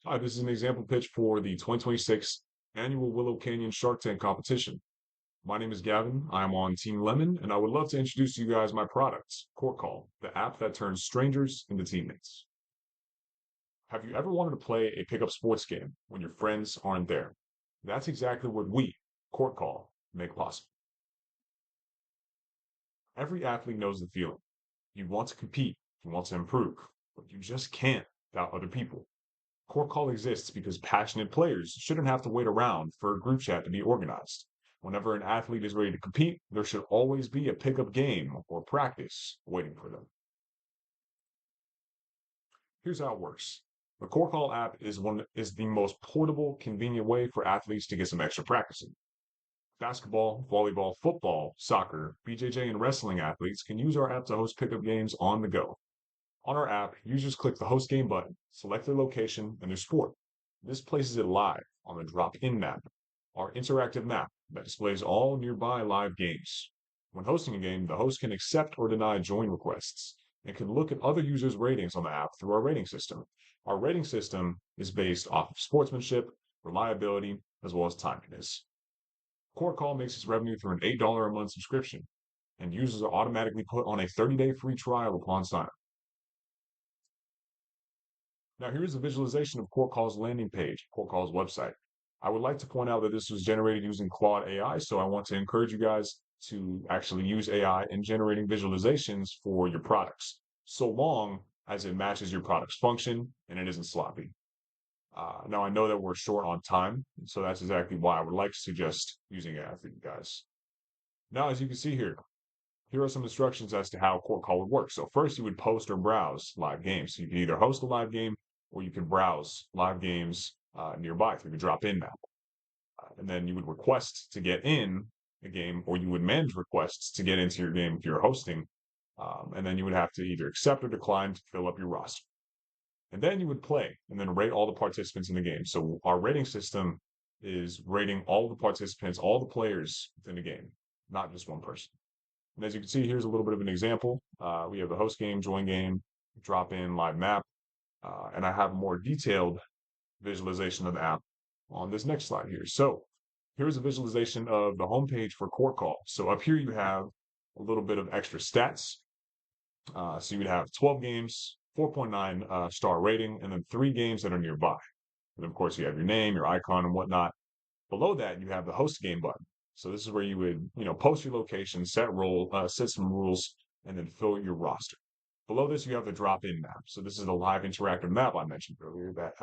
Hi, this is an example pitch for the 2026 annual Willow Canyon Shark Tank competition. My name is Gavin. I am on Team Lemon, and I would love to introduce to you guys my products, Court Call, the app that turns strangers into teammates. Have you ever wanted to play a pickup sports game when your friends aren't there? That's exactly what we, Court Call, make possible. Every athlete knows the feeling. You want to compete, you want to improve, but you just can't without other people. Core Call exists because passionate players shouldn't have to wait around for a group chat to be organized. Whenever an athlete is ready to compete, there should always be a pickup game or practice waiting for them. Here's how it works. The Core Call app is the most portable, convenient way for athletes to get some extra practice in. Basketball, volleyball, football, soccer, BJJ, and wrestling athletes can use our app to host pickup games on the go. On our app, users click the host game button, select their location and their sport. This places it live on the drop-in map, our interactive map that displays all nearby live games. When hosting a game, the host can accept or deny join requests and can look at other users' ratings on the app through our rating system. Our rating system is based off of sportsmanship, reliability, as well as timeliness. Core Call makes its revenue through an $8 a month subscription, and users are automatically put on a 30-day free trial upon sign up. Now, here's a visualization of Core Call's landing page, Core Call's website. I would like to point out that this was generated using Claude AI, so I want to encourage you guys to actually use AI in generating visualizations for your products, so long as it matches your product's function and it isn't sloppy. Now, I know that we're short on time, so that's exactly why I would like to suggest using AI for you guys. Now, as you can see here, here are some instructions as to how Core Call would work. So first, you would post or browse live games. So you can either host a live game or you can browse live games nearby through the drop-in map. And then you would request to get in a game, or you would manage requests to get into your game if you're hosting. And then you would have to either accept or decline to fill up your roster. And then you would play and then rate all the participants in the game. So our rating system is rating all the participants, all the players within the game, not just one person. And as you can see, here's a little bit of an example. We have the host game, join game, drop in, live map, and I have a more detailed visualization of the app on this next slide here. So here's a visualization of the homepage for Core Call. So up here you have a little bit of extra stats. So you would have 12 games, 4.9 star rating, and then 3 games that are nearby. And of course, you have your name, your icon, and whatnot. Below that, you have the host game button. So this is where you would, post your location, set some rules, and then fill your roster. Below this, you have the drop-in map. So this is the live interactive map I mentioned earlier that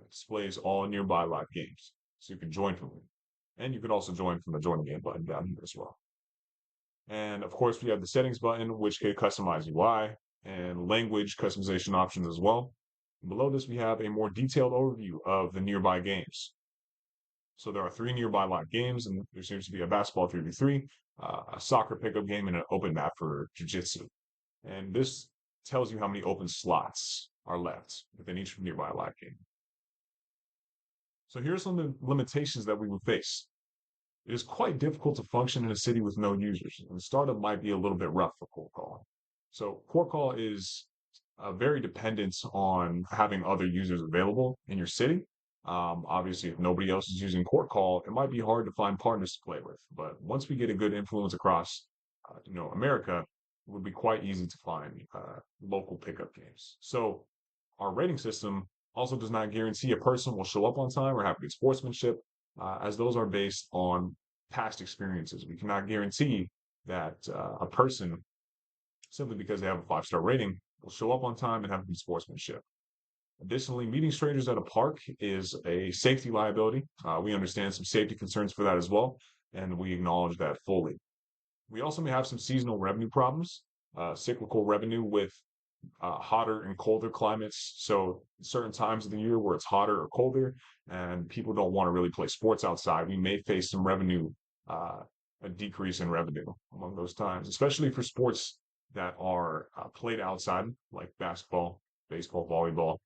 displays all nearby live games. So you can join from it. And you can also join from the join game button down here as well. And of course, we have the settings button, which can customize UI and language customization options as well. And below this, we have a more detailed overview of the nearby games. So there are 3 nearby live games, and there seems to be a basketball 3v3, a soccer pickup game, and an open map for jiu-jitsu. And this tells you how many open slots are left within each nearby live game. So here are some of the limitations that we would face. It is quite difficult to function in a city with no users, and startup might be a little bit rough for Core Call. So Core Call is very dependent on having other users available in your city. Obviously, if nobody else is using Core Call, it might be hard to find partners to play with. But once we get a good influence across, America, it would be quite easy to find local pickup games. So our rating system also does not guarantee a person will show up on time or have good sportsmanship, as those are based on past experiences. We cannot guarantee that a person, simply because they have a 5-star rating, will show up on time and have good sportsmanship. Additionally, meeting strangers at a park is a safety liability. We understand some safety concerns for that as well, and we acknowledge that fully. We also may have some seasonal revenue problems, cyclical revenue with hotter and colder climates. So certain times of the year where it's hotter or colder and people don't want to really play sports outside, we may face some revenue, a decrease in revenue among those times, especially for sports that are played outside, like basketball, baseball, volleyball,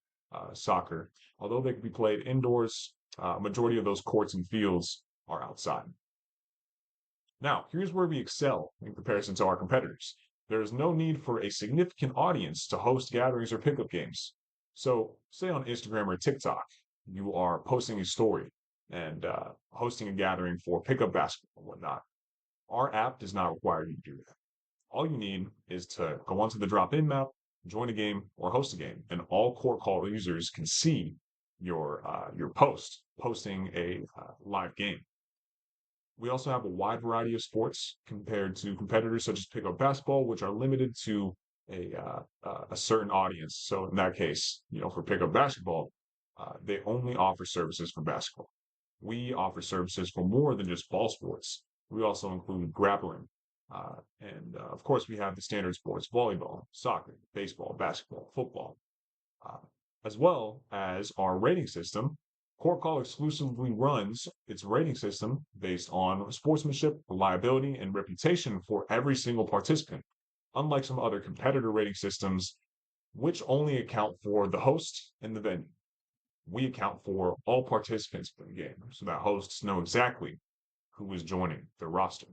soccer. Although they can be played indoors, majority of those courts and fields are outside. Now, here's where we excel in comparison to our competitors. There is no need for a significant audience to host gatherings or pickup games. So, say on Instagram or TikTok, you are posting a story and hosting a gathering for pickup basketball and whatnot. Our app does not require you to do that. All you need is to go onto the drop-in map, join a game, or host a game, and all Court Call users can see your post posting a live game. We also have a wide variety of sports compared to competitors such as pickup basketball, which are limited to a certain audience. So in that case, for pickup basketball, they only offer services for basketball. We offer services for more than just ball sports. We also include grappling, and of course, we have the standard sports: volleyball, soccer, baseball, basketball, football, uh, as well as our rating system. Court Call exclusively runs its rating system based on sportsmanship, reliability, and reputation for every single participant, unlike some other competitor rating systems, which only account for the host and the venue. We account for all participants in the game, so that hosts know exactly who is joining the roster.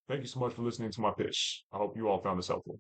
Thank you so much for listening to my pitch. I hope you all found this helpful.